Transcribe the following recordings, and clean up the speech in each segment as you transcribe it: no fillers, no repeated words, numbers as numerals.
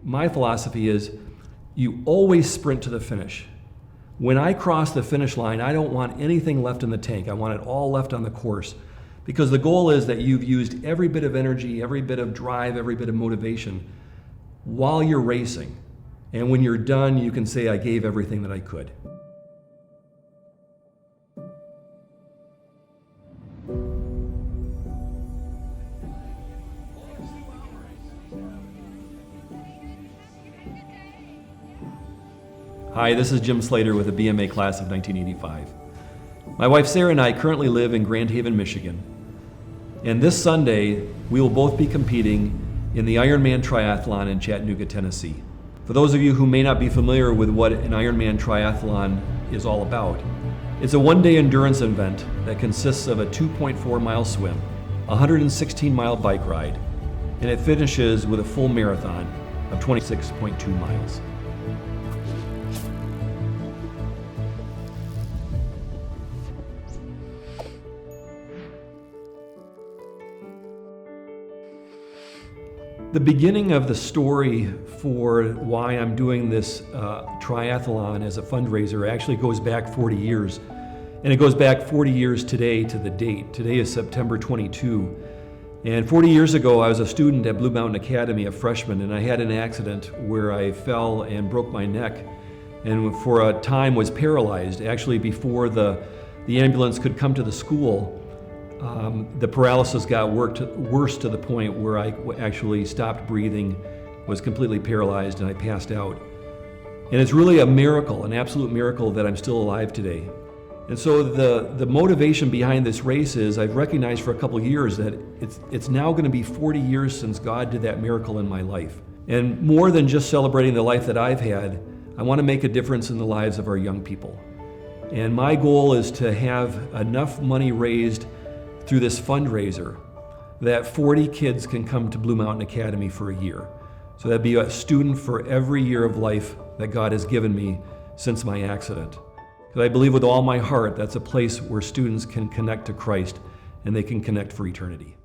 my philosophy is you always sprint to the finish. When I cross the finish line, I don't want anything left in the tank. I want it all left on the course, because the goal is that you've used every bit of energy, every bit of drive, every bit of motivation while you're racing. And when you're done, you can say, I gave everything that I could. Hi, this is Jim Slater with the BMA class of 1985. My wife Sarah and I currently live in Grand Haven, Michigan. And this Sunday, we will both be competing in the Ironman triathlon in Chattanooga, Tennessee. For those of you who may not be familiar with what an Ironman triathlon is all about, it's a one-day endurance event that consists of a 2.4 mile swim, a 116 mile bike ride, and it finishes with a full marathon of 26.2 miles. The beginning of the story for why I'm doing this triathlon as a fundraiser actually goes back 40 years. And it goes back 40 years today to the date. Today is September 22. And 40 years ago, I was a student at Blue Mountain Academy, a freshman, and I had an accident where I fell and broke my neck. And for a time was paralyzed. Actually, before the ambulance could come to the school, the paralysis got worse to the point where I actually stopped breathing, was completely paralyzed, and I passed out. And it's really a miracle, an absolute miracle, that I'm still alive today. And so the motivation behind this race is I've recognized for a couple of years that it's now going to be 40 years since God did that miracle in my life. And more than just celebrating the life that I've had, I want to make a difference in the lives of our young people. And my goal is to have enough money raised through this fundraiser that 40 kids can come to Blue Mountain Academy for a year. So that'd be a student for every year of life that God has given me since my accident. Because I believe with all my heart that's a place where students can connect to Christ and they can connect for eternity.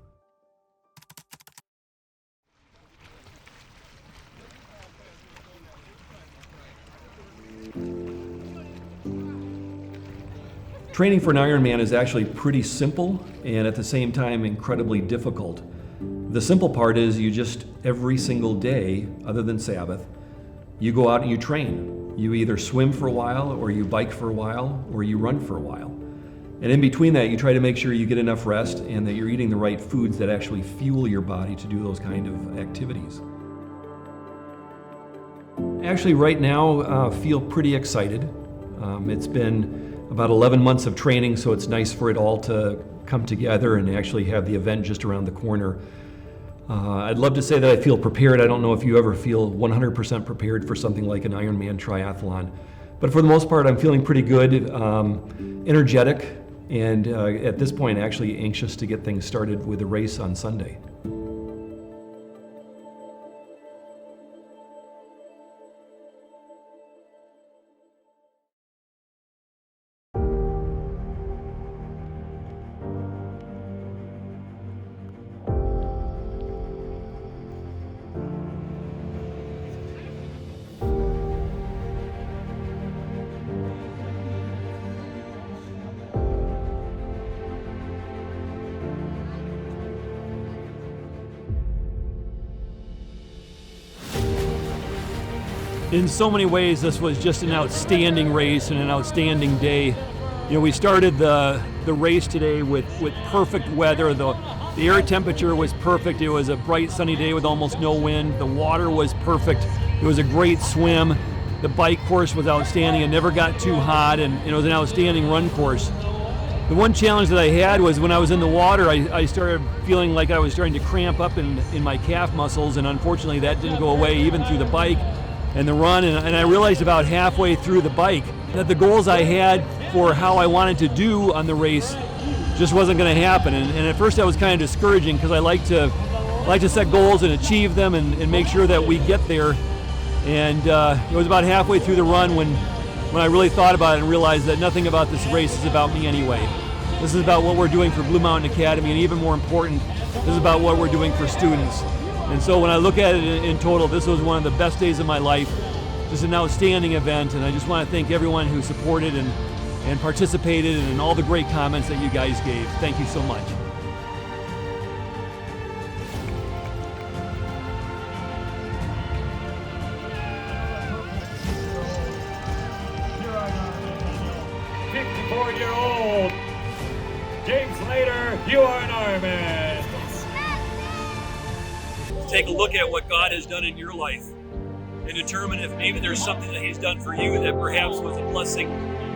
Training for an Ironman is actually pretty simple and at the same time incredibly difficult. The simple part is you just every single day, other than Sabbath, you go out and you train. You either swim for a while, or you bike for a while, or you run for a while. And in between that, you try to make sure you get enough rest and that you're eating the right foods that actually fuel your body to do those kind of activities. Actually, right now, feel pretty excited. It's been about 11 months of training, so it's nice for it all to come together and actually have the event just around the corner. I'd love to say that I feel prepared. I don't know if you ever feel 100% prepared for something like an Ironman triathlon. But for the most part, I'm feeling pretty good, energetic, and at this point actually anxious to get things started with the race on Sunday. In so many ways, this was just an outstanding race and an outstanding day. You know, we started the race today with perfect weather. The air temperature was perfect. It was a bright sunny day with almost no wind. The water was perfect. It was a great swim. The bike course was outstanding. It never got too hot, and it was an outstanding run course. The one challenge that I had was when I was in the water, I started feeling like I was starting to cramp up in my calf muscles, and unfortunately that didn't go away even through the bike and the run, and I realized about halfway through the bike that the goals I had for how I wanted to do on the race just wasn't going to happen. And at first that was kind of discouraging, because I like to set goals and achieve them and make sure that we get there. And it was about halfway through the run when I really thought about it and realized that nothing about this race is about me anyway. This is about what we're doing for Blue Mountain Academy, and even more important, this is about what we're doing for students. And so when I look at it in total, this was one of the best days of my life. This is an outstanding event, and I just want to thank everyone who supported and participated, and all the great comments that you guys gave. Thank you so much. Year-old James Slater, you are an Ironman. Take a look at what God has done in your life and determine if maybe there's something that He's done for you that perhaps was a blessing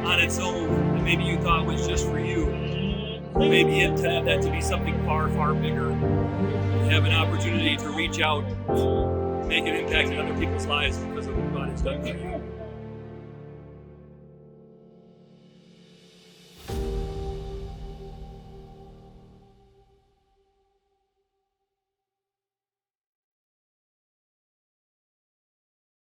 on its own, that maybe you thought was just for you. Maybe He intended that to be something far, far bigger. You have an opportunity to reach out, make an impact in other people's lives because of what God has done for you.